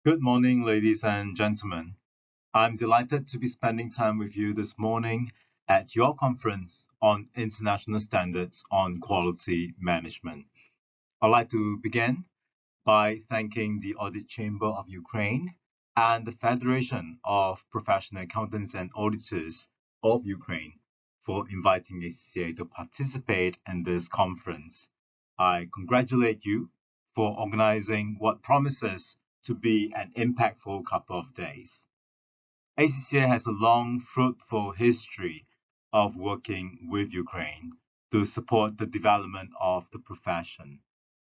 Good morning, ladies and gentlemen. I'm delighted to be spending time with you this morning at your conference on international standards on quality management. I'd like to begin by thanking the Audit Chamber of Ukraine and the Federation of Professional Accountants and Auditors of Ukraine for inviting ACCA to participate in this conference. I congratulate you for organizing what promises to be an impactful couple of days. ACCA has a long, fruitful history of working with Ukraine to support the development of the profession,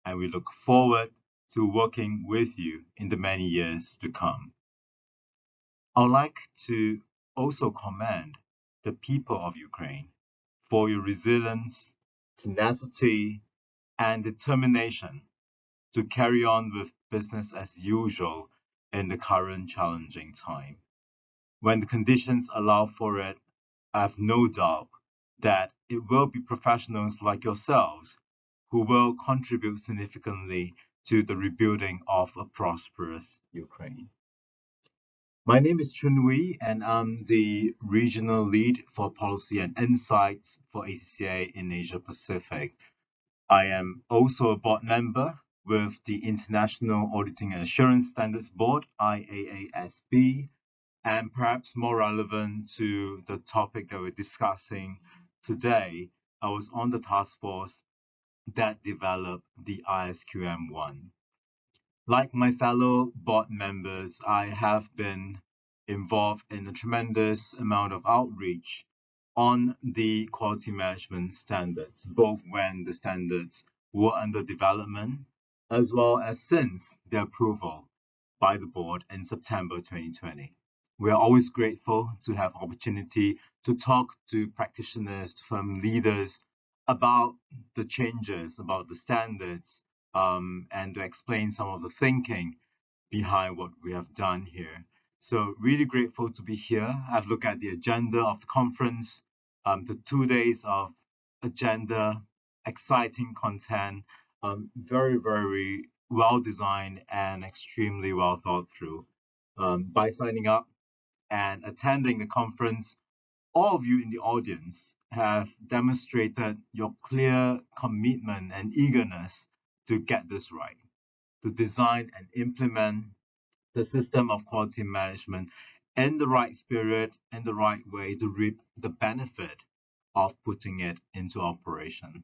and we look forward to working with you in the many years to come. I'd like to also commend the people of Ukraine for your resilience, tenacity, and determination to carry on with business as usual in the current challenging time. When the conditions allow for it, I have no doubt that it will be professionals like yourselves who will contribute significantly to the rebuilding of a prosperous Ukraine. My name is Chun Wee, and I'm the regional lead for policy and insights for ACCA in Asia Pacific. I am also a board member with the International Auditing and Assurance Standards Board, IAASB, and perhaps more relevant to the topic that we're discussing today, I was on the task force that developed the ISQM1. Like my fellow board members, I have been involved in a tremendous amount of outreach on the quality management standards, both when the standards were under development, as well as since their approval by the board in September 2020. We are always grateful to have opportunity to talk to practitioners, to firm leaders about the changes, about the standards, and to explain some of the thinking behind what we have done here. So really grateful to be here. I've looked at the agenda of the conference, the 2 days of agenda, exciting content, very well designed and extremely well thought through. By signing up and attending the conference, all of you in the audience have demonstrated your clear commitment and eagerness to get this right, to design and implement the system of quality management in the right spirit, in the right way to reap the benefit of putting it into operation.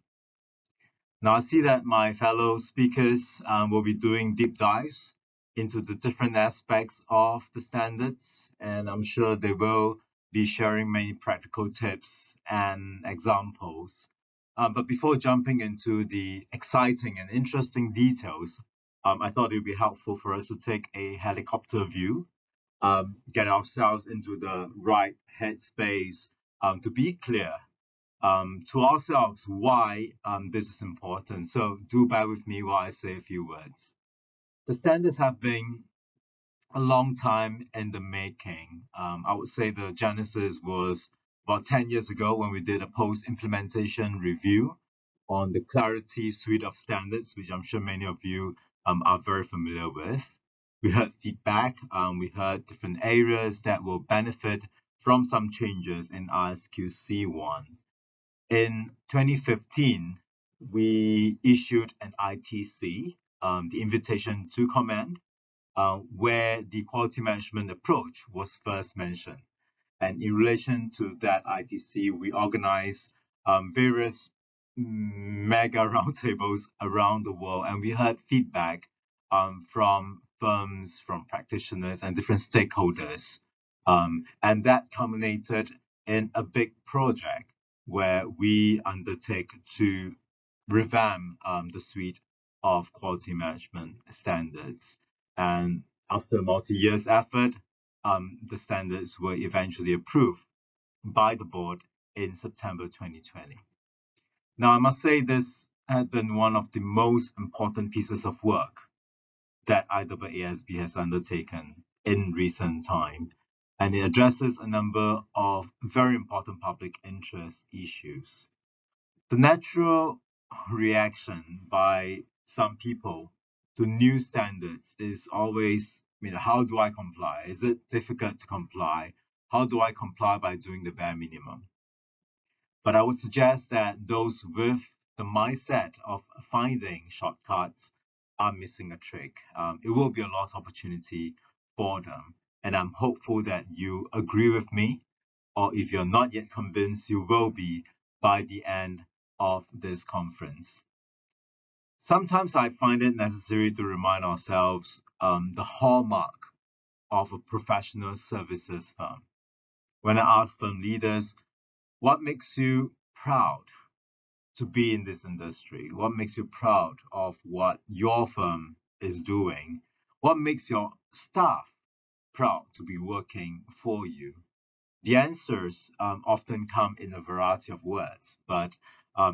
Now, I see that my fellow speakers will be doing deep dives into the different aspects of the standards, and I'm sure they will be sharing many practical tips and examples. But before jumping into the exciting and interesting details, I thought it would be helpful for us to take a helicopter view, get ourselves into the right headspace to be clear to ourselves why this is important. So do bear with me while I say a few words. The standards have been a long time in the making. I would say the genesis was about 10 years ago when we did a post-implementation review on the Clarity suite of standards, which I'm sure many of you are very familiar with. We heard feedback, we heard different areas that will benefit from some changes in RSQC1. In 2015, we issued an ITC, the invitation to comment, where the quality management approach was first mentioned. And in relation to that ITC, we organized various mega roundtables around the world, and we heard feedback from firms, from practitioners, and different stakeholders. And that culminated in a big project where we undertake to revamp the suite of quality management standards. And after multi-years effort, the standards were eventually approved by the board in September 2020. Now, I must say this has been one of the most important pieces of work that IAASB has undertaken in recent time, and it addresses a number of very important public interest issues. The natural reaction by some people to new standards is always how do I comply? Is it difficult to comply? How do I comply by doing the bare minimum? But I would suggest that those with the mindset of finding shortcuts are missing a trick. It will be a lost opportunity for them. And I'm hopeful that you agree with me, or if you're not yet convinced, you will be by the end of this conference. Sometimes I find it necessary to remind ourselves the hallmark of a professional services firm. When I ask firm leaders, what makes you proud to be in this industry? What makes you proud of what your firm is doing? What makes your staff proud to be working for you? The answers often come in a variety of words, but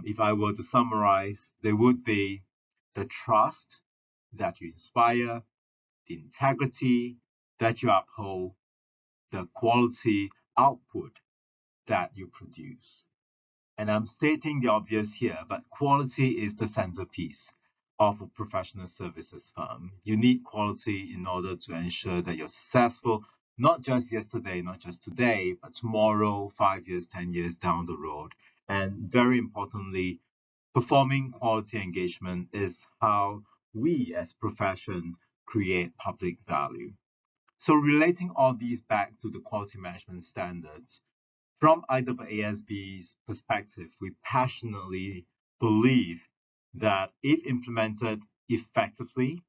if I were to summarize, they would be the trust that you inspire, the integrity that you uphold, the quality output that you produce. And I'm stating the obvious here, but quality is the centerpiece of a professional services firm. You need quality in order to ensure that you're successful, not just yesterday, not just today, but tomorrow, 5 years, 10 years down the road. And very importantly, performing quality engagement is how we as profession create public value. So relating all these back to the quality management standards, from IAASB's perspective, we passionately believe that if implemented effectively,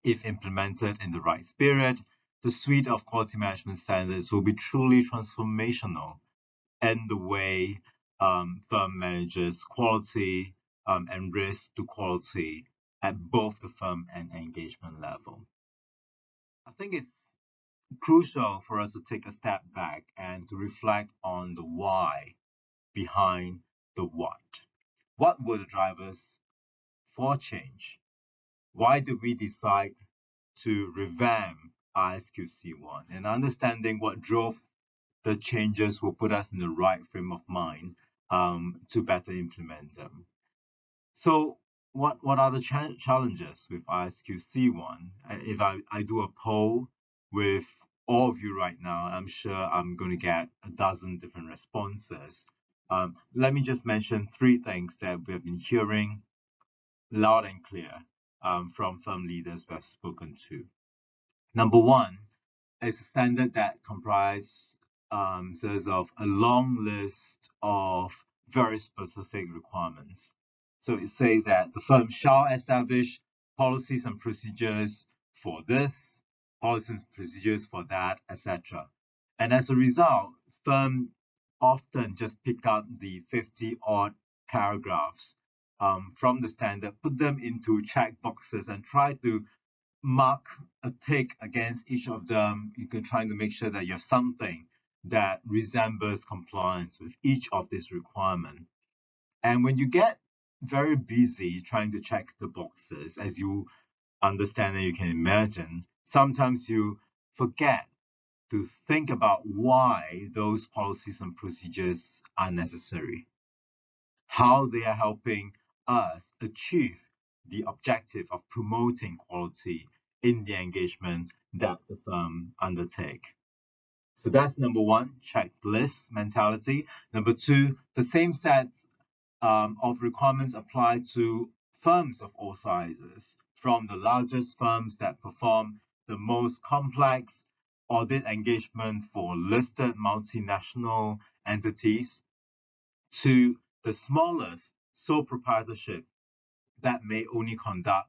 if implemented in the right spirit, the suite of quality management standards will be truly transformational in the way firm manages quality and risk to quality at both the firm and engagement level. I think it's crucial for us to take a step back and to reflect on the why behind the what. What were the drivers for change? Why did we decide to revamp ISQC1? And understanding what drove the changes will put us in the right frame of mind to better implement them. So what are the challenges with ISQC1? If I do a poll with all of you right now, I'm sure I'm going to get a dozen different responses. Let me just mention 3 things that we have been hearing loud and clear from firm leaders we have spoken to. Number 1 is a standard that comprises of a long list of very specific requirements. So it says that the firm shall establish policies and procedures for this, policies and procedures for that, etc. And as a result, firms often just pick up the 50-odd paragraphs from the standard, put them into check boxes, and try to mark a tick against each of them. You can try to make sure that you have something that resembles compliance with each of these requirements. And when you get very busy trying to check the boxes, as you understand and you can imagine, sometimes you forget to think about why those policies and procedures are necessary, how they are helping us achieve the objective of promoting quality in the engagement that the firm undertake. So that's number 1, checklist mentality. Number 2, the same set of requirements apply to firms of all sizes, from the largest firms that perform the most complex audit engagement for listed multinational entities to the smallest sole proprietorship that may only conduct,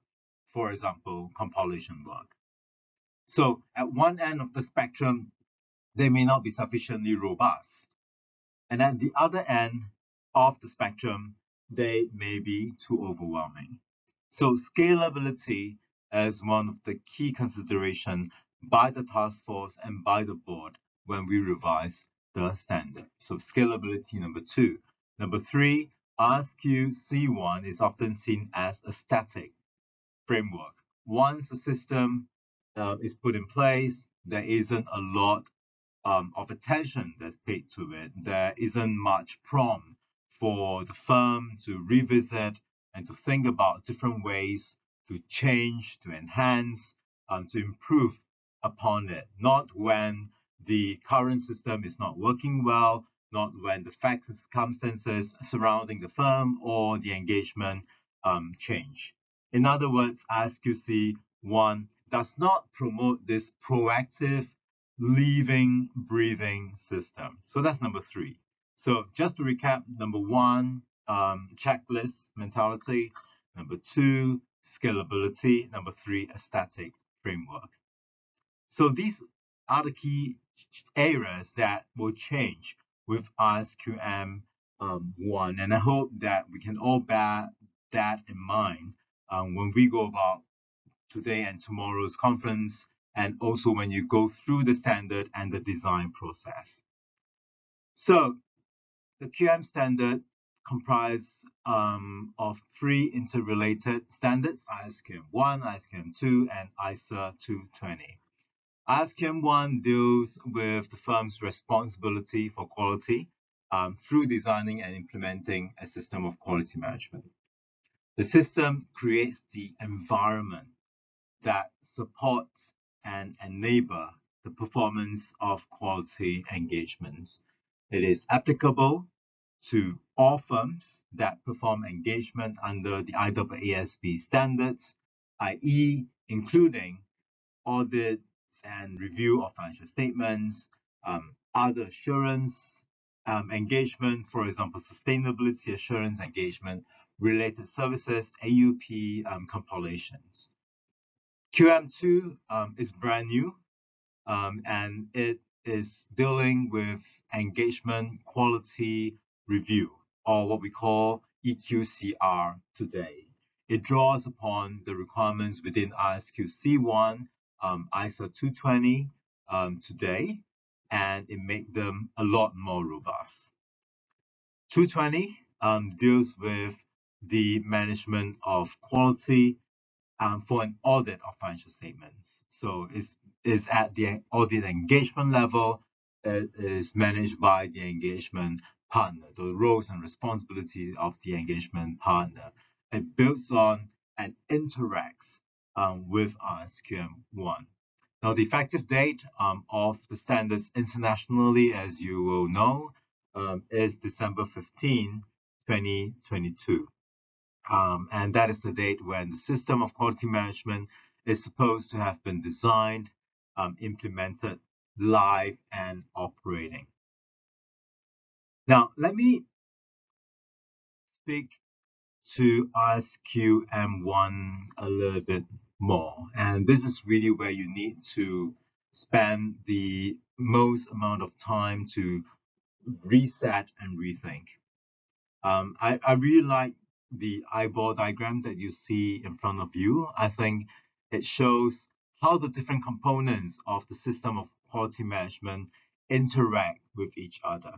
for example, compilation work. So at one end of the spectrum, they may not be sufficiently robust. And at the other end of the spectrum, they may be too overwhelming. So scalability is one of the key considerations by the task force and by the board when we revise the standard. So scalability, number 2. Number 3, ISQC1 is often seen as a static framework. Once the system is put in place, there isn't a lot of attention that's paid to it. There isn't much prompt for the firm to revisit and to think about different ways to change, to enhance, to improve upon it, not when the current system is not working well, not when the facts and circumstances surrounding the firm or the engagement change. In other words, ISQC1 does not promote this proactive, living, breathing system. So that's number 3. So just to recap, number 1, checklist mentality. Number 2, scalability. Number 3, a static framework. So these are the key areas that will change with ISQM1, and I hope that we can all bear that in mind when we go about today and tomorrow's conference, and also when you go through the standard and the design process. So the QM standard comprises of 3 interrelated standards: ISQM1, ISQM2, and ISA 220. ISQM1 deals with the firm's responsibility for quality through designing and implementing a system of quality management. The system creates the environment that supports and enables the performance of quality engagements. It is applicable to all firms that perform engagement under the IAASB standards, i.e., including audit and review of financial statements, other assurance engagement, for example, sustainability assurance engagement, related services, AUP compilations. QM2 is brand new, and it is dealing with engagement quality review, or what we call EQCR today. It draws upon the requirements within ISQC1, ISA 220 today, and it makes them a lot more robust. 220 deals with the management of quality for an audit of financial statements. So it's at the audit engagement level. It is managed by the engagement partner, the roles and responsibilities of the engagement partner. It builds on and interacts with ISQM1. Now, the effective date of the standards internationally, as you will know, is December 15, 2022. And that is the date when the system of quality management is supposed to have been designed, implemented, live, and operating. Now, let me speak to ISQM1 a little bit more. And this is really where you need to spend the most amount of time to reset and rethink. I really like the eyeball diagram that you see in front of you. I think it shows how the different components of the system of quality management interact with each other.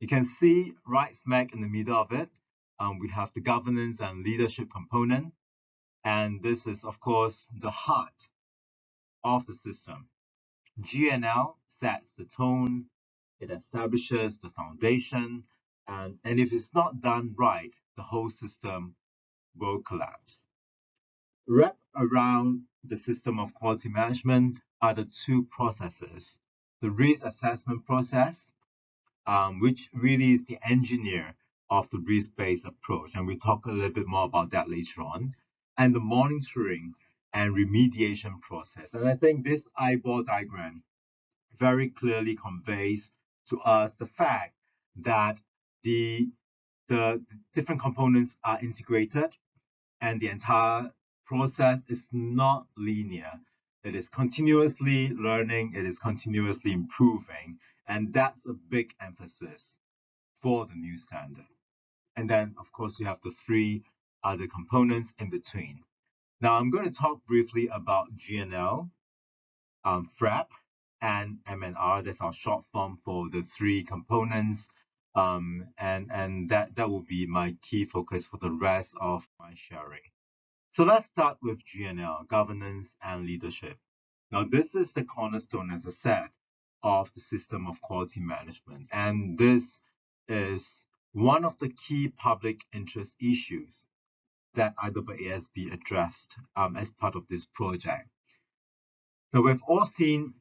You can see right smack in the middle of it, we have the governance and leadership component. And this is, of course, the heart of the system. GNL sets the tone, it establishes the foundation, and if it's not done right, the whole system will collapse. Wrapped around the system of quality management are the 2 processes. The risk assessment process, which really is the engineer of the risk-based approach, and we'll talk a little bit more about that later on, and the monitoring and remediation process. And I think this eyeball diagram very clearly conveys to us the fact that the different components are integrated and the entire process is not linear. It is continuously learning, it is continuously improving, and that's a big emphasis for the new standard. And then, of course, you have the 3 other components in between. Now, I'm going to talk briefly about GNL, FRAP, and MNR. That's our short form for the 3 components. And that will be my key focus for the rest of my sharing. So let's start with GNL, governance and leadership. Now, this is the cornerstone, as I said, of the system of quality management. And this is one of the key public interest issues that IAASB addressed as part of this project. So we've all seen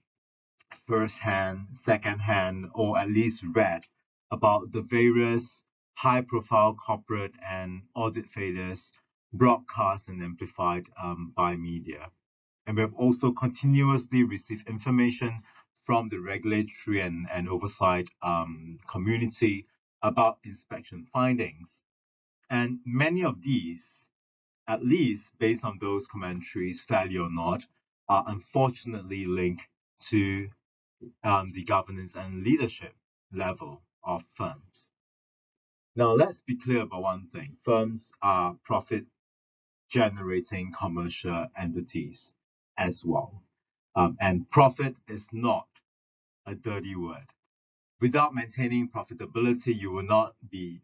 firsthand, secondhand, or at least read about the various high-profile corporate and audit failures broadcast and amplified by media. And we've also continuously received information from the regulatory and oversight community about inspection findings. And many of these, at least based on those commentaries, fairly or not, are unfortunately linked to the governance and leadership level of firms. Now, let's be clear about one thing. Firms are profit-generating commercial entities as well. And profit is not a dirty word. Without maintaining profitability, you will not be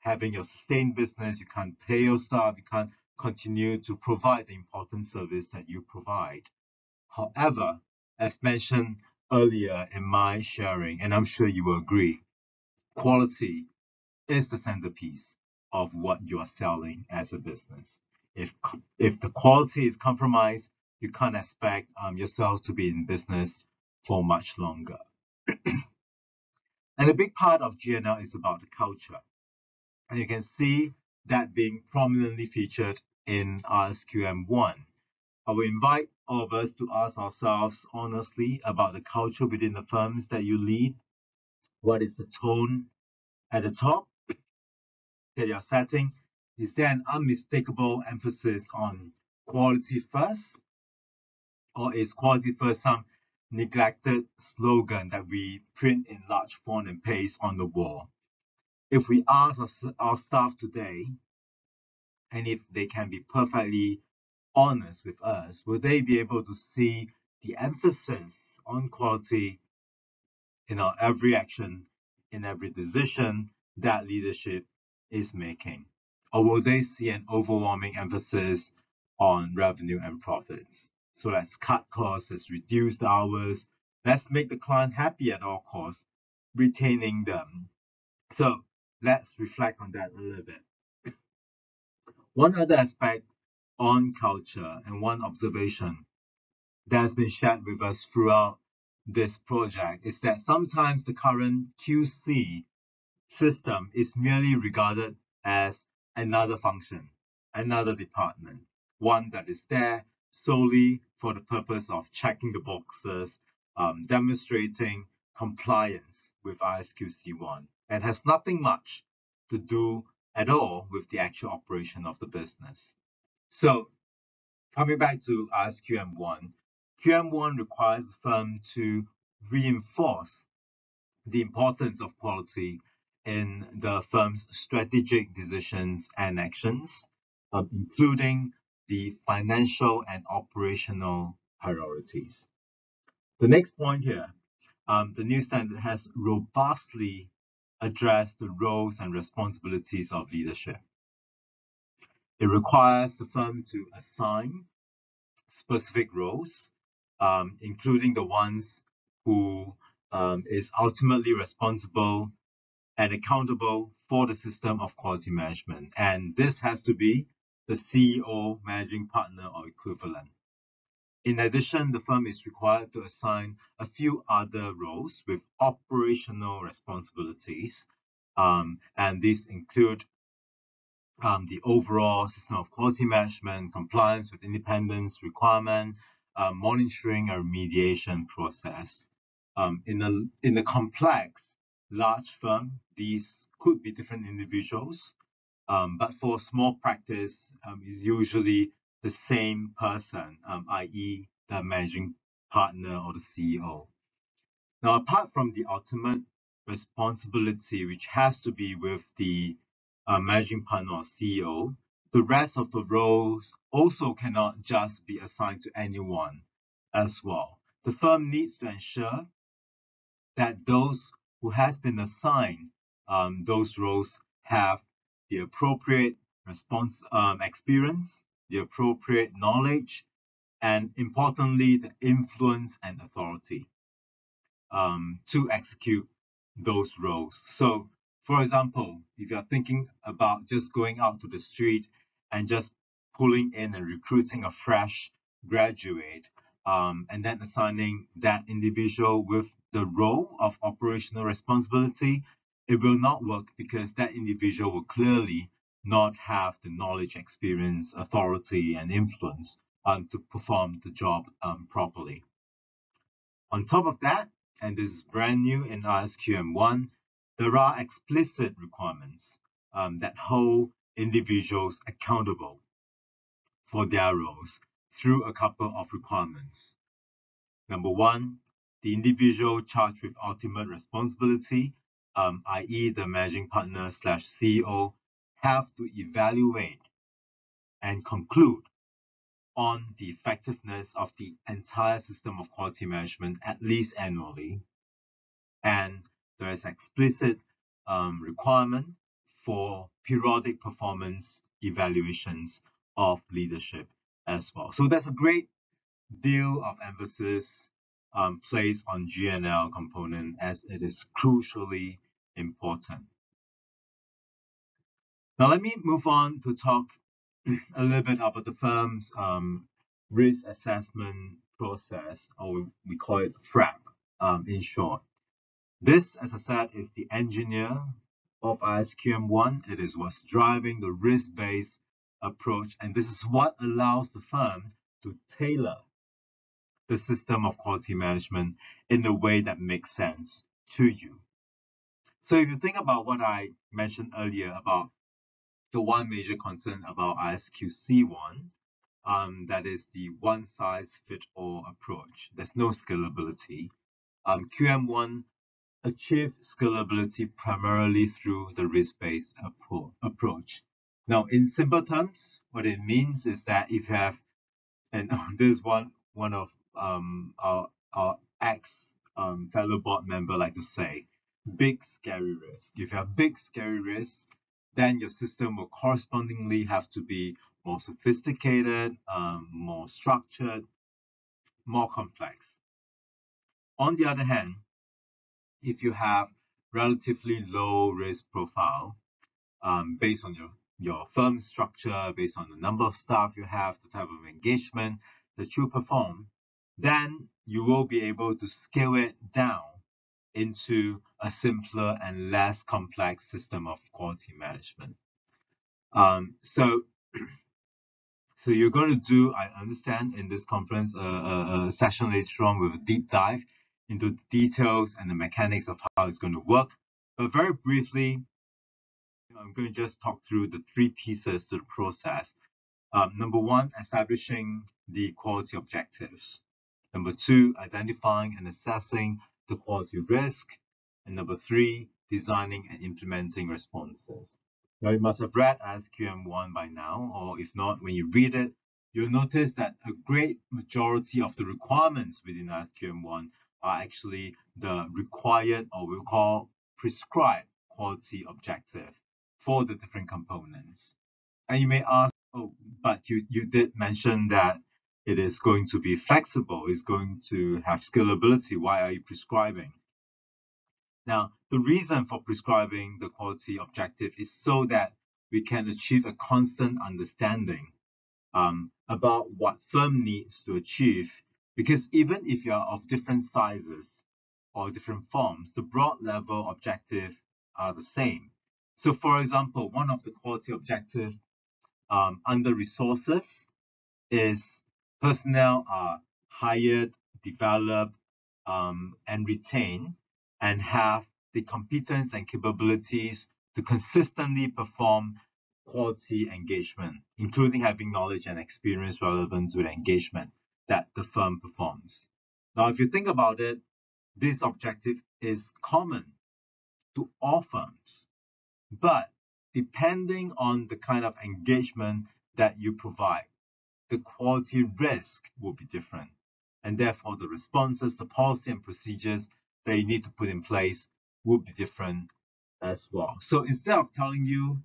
having your sustained business. You can't pay your staff. You can't continue to provide the important service that you provide. However, as mentioned earlier in my sharing, and I'm sure you will agree, quality is the centerpiece of what you are selling as a business. If the quality is compromised, you can't expect yourself to be in business for much longer. And a big part of GNL is about the culture. And you can see that being prominently featured in RSQM1. I will invite all of us to ask ourselves honestly about the culture within the firms that you lead. What is the tone at the top that you're setting? Is there an unmistakable emphasis on quality first? Or is quality first some neglected slogan that we print in large font and paste on the wall? If we ask our staff today, and if they can be perfectly honest with us, will they be able to see the emphasis on quality in our every action, in every decision that leadership is making? Or will they see an overwhelming emphasis on revenue and profits? So let's cut costs, let's reduce the hours, let's make the client happy at all costs, retaining them. So let's reflect on that a little bit. One other aspect on culture and one observation that has been shared with us throughout this project is that sometimes the current QC system is merely regarded as another function, another department, one that is there solely for the purpose of checking the boxes, demonstrating compliance with ISQC1, and has nothing much to do at all with the actual operation of the business. So coming back to ISQM1, QM1 requires the firm to reinforce the importance of quality in the firm's strategic decisions and actions, including the financial and operational priorities. The next point here, the new standard has robustly addressed the roles and responsibilities of leadership. It requires the firm to assign specific roles, including the ones who is ultimately responsible and accountable for the system of quality management. And this has to be the CEO, managing partner, or equivalent. In addition, the firm is required to assign a few other roles with operational responsibilities. And these include the overall system of quality management, compliance with independence requirement, monitoring and remediation process. In a complex, large firm, these could be different individuals, but for small practice, is usually the same person, i.e. the managing partner or the CEO. Now, apart from the ultimate responsibility, which has to be with the managing partner or CEO, the rest of the roles also cannot just be assigned to anyone as well. The firm needs to ensure that those who has been assigned those roles have the appropriate experience, the appropriate knowledge, and importantly, the influence and authority to execute those roles. So, for example, if you're thinking about just going out to the street and just pulling in and recruiting a fresh graduate, and then assigning that individual with the role of operational responsibility, it will not work because that individual will clearly not have the knowledge, experience, authority, and influence to perform the job properly. On top of that, and this is brand new in RSQM1, there are explicit requirements that hold individuals accountable for their roles through a couple of requirements. Number one, the individual charged with ultimate responsibility, i.e. the managing partner / CEO, have to evaluate and conclude on the effectiveness of the entire system of quality management at least annually. And there is explicit requirement for periodic performance evaluations of leadership as well. So there's a great deal of emphasis placed on G&L component as it is crucially important. Now let me move on to talk a little bit about the firm's risk assessment process, or we call it FRAP in short. This, as I said, is the engineer of ISQM1. It is what's driving the risk-based approach, and this is what allows the firm to tailor the system of quality management in a way that makes sense to you. So if you think about what I mentioned earlier about the one major concern about ISQC1, that is the one-size-fits-all approach. There's no scalability. QM1 achieves scalability primarily through the risk-based approach. Now, in simple terms, what it means is that if you have, and this is one of our ex fellow board member like to say, big scary risk. If you have big scary risk, then your system will correspondingly have to be more sophisticated, more structured, more complex. On the other hand, if you have relatively low risk profile, based on your firm structure, based on the number of staff you have, the type of engagement that you perform, then you will be able to scale it down into a simpler and less complex system of quality management. So you're going to do, I understand, in this conference, a session later on with a deep dive into the details and the mechanics of how it's going to work. But very briefly, I'm going to just talk through the three pieces to the process. Number one, establishing the quality objectives. Number two, identifying and assessing the quality risk. And number three, designing and implementing responses. Now, you must have read ISQM1 by now, or if not, when you read it, you'll notice that a great majority of the requirements within ISQM1 are actually the required, or we'll call prescribed, quality objective for the different components. And you may ask, oh, but you did mention that it is going to be flexible, it's going to have scalability. Why are you prescribing? Now, the reason for prescribing the quality objective is so that we can achieve a constant understanding about what firm needs to achieve. Because even if you are of different sizes or different forms, the broad level objective are the same. So for example, one of the quality objectives under resources is personnel are hired, developed, and retained, and have the competence and capabilities to consistently perform quality engagement, including having knowledge and experience relevant to the engagement that the firm performs. Now, if you think about it, this objective is common to all firms, but depending on the kind of engagement that you provide, the quality risk will be different. And therefore, the responses, the policy and procedures that you need to put in place will be different as well. So instead of telling you,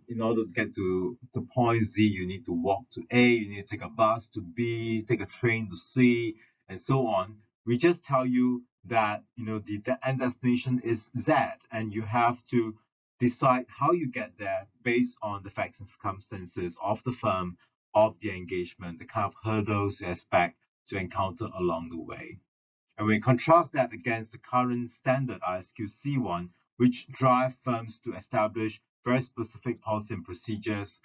in order to get to point Z, you need to walk to A, you need to take a bus to B, take a train to C, and so on, we just tell you that the end destination is Z, and you have to decide how you get there based on the facts and circumstances of the firm, of the engagement, the kind of hurdles you expect to encounter along the way. And we contrast that against the current standard ISQ-C1, which drive firms to establish very specific policy and procedures.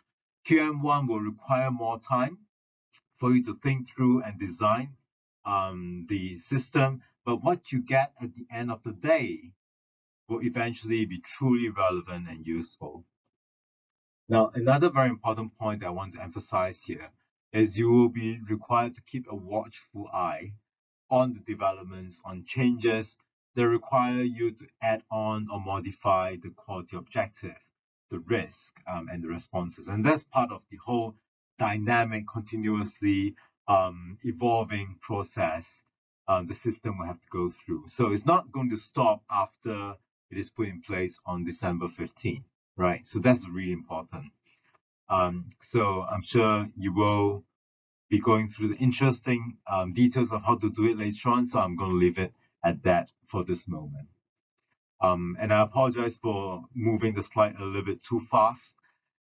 QM1 will require more time for you to think through and design the system, but what you get at the end of the day will eventually be truly relevant and useful. Now, another very important point that I want to emphasize here is you will be required to keep a watchful eye on the developments, on changes that require you to add on or modify the quality objective, the risk, and the responses. And that's part of the whole dynamic, continuously evolving process the system will have to go through. So it's not going to stop after it is put in place on December 15th, right? So that's really important. So I'm sure you will be going through the interesting details of how to do it later on. So I'm going to leave it at that for this moment. And I apologize for moving the slide a little bit too fast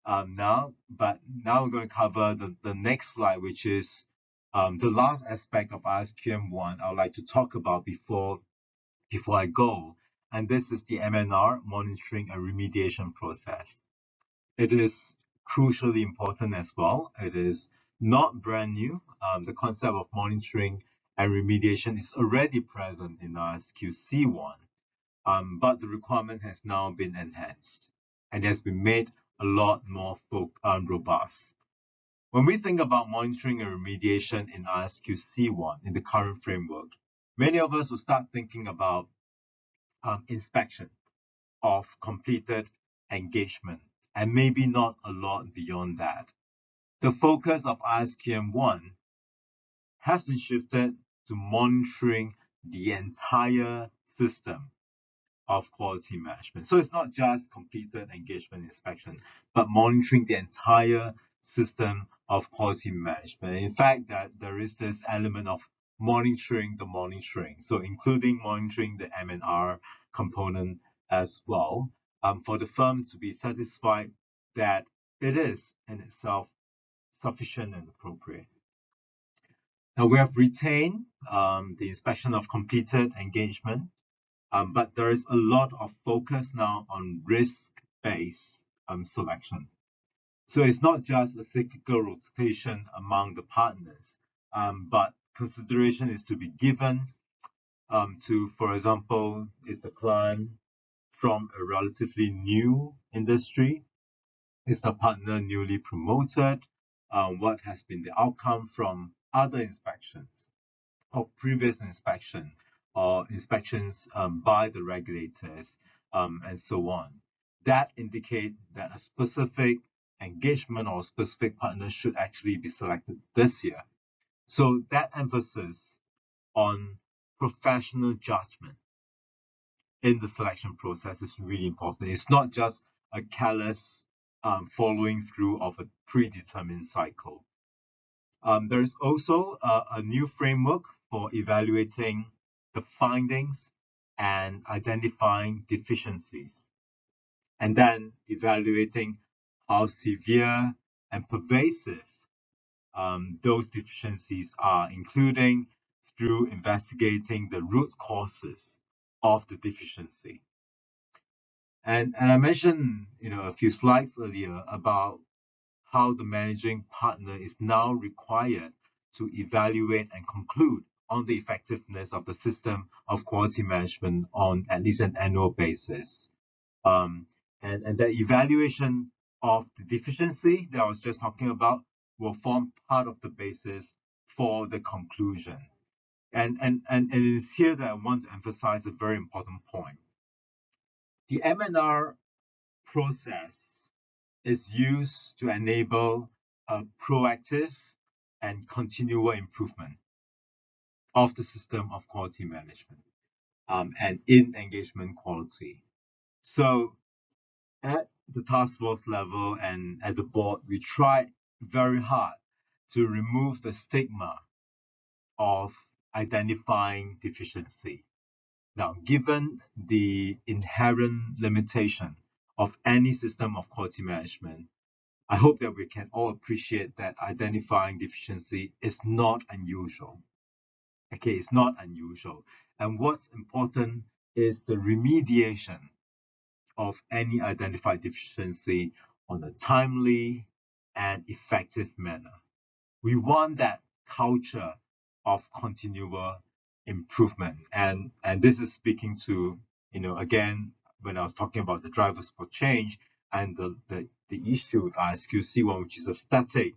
now, but now we're going to cover the next slide, which is the last aspect of ISQM1 I would like to talk about before I go. And this is the MNR, monitoring and remediation process. It is crucially important as well. It is not brand new. The concept of monitoring and remediation is already present in ISQ-C1, but the requirement has now been enhanced and has been made a lot more robust. When we think about monitoring and remediation in ISQ-C1 in the current framework, many of us will start thinking about inspection of completed engagement, and maybe not a lot beyond that. The focus of ISQM1 has been shifted to monitoring the entire system of quality management. So it's not just completed engagement inspection, but monitoring the entire system of quality management. In fact, that there is this element of monitoring the monitoring, so including monitoring the MNR component as well, for the firm to be satisfied that it is in itself sufficient and appropriate. Now we have retained the inspection of completed engagement, but there is a lot of focus now on risk-based selection. So it's not just a cyclical rotation among the partners, but consideration is to be given to, for example, is the client from a relatively new industry? Is the partner newly promoted? What has been the outcome from other inspections or previous inspection or inspections by the regulators and so on? That indicate that a specific engagement or specific partner should actually be selected this year. So that emphasis on professional judgment in the selection process is really important. It's not just a careless following through of a predetermined cycle. There is also a new framework for evaluating the findings and identifying deficiencies, and then evaluating how severe and pervasive those deficiencies are, including through investigating the root causes of the deficiency. And I mentioned, a few slides earlier about how the managing partner is now required to evaluate and conclude on the effectiveness of the system of quality management on at least an annual basis. And the evaluation of the deficiency that I was just talking about will form part of the basis for the conclusion. And it is here that I want to emphasize a very important point. The MNR process is used to enable a proactive and continual improvement of the system of quality management and in engagement quality. So at the task force level and at the board, we try very hard to remove the stigma of identifying deficiency. Now, given the inherent limitation of any system of quality management, I hope that we can all appreciate that identifying deficiency is not unusual. Okay, it's not unusual. And what's important is the remediation of any identified deficiency on a timely and effective manner. We want that culture of continual improvement. And this is speaking to, again, when I was talking about the drivers for change and the issue with ISQC1, which is a static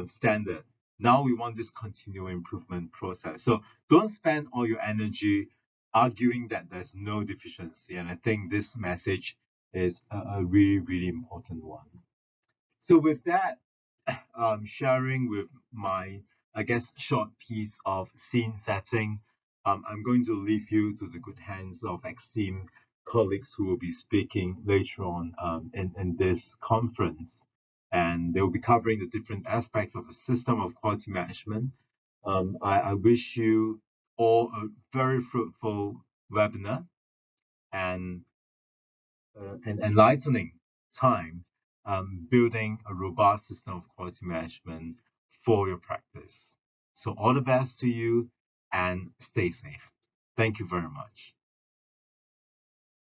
standard. Now we want this continual improvement process. So don't spend all your energy arguing that there's no deficiency. And I think this message is a really, really important one. So with that, sharing with my, I guess, short piece of scene setting, I'm going to leave you to the good hands of esteemed colleagues who will be speaking later on in this conference. And they will be covering the different aspects of the system of quality management. I wish you all a very fruitful webinar and an enlightening time building a robust system of quality management for your practice. So all the best to you and stay safe. Thank you very much.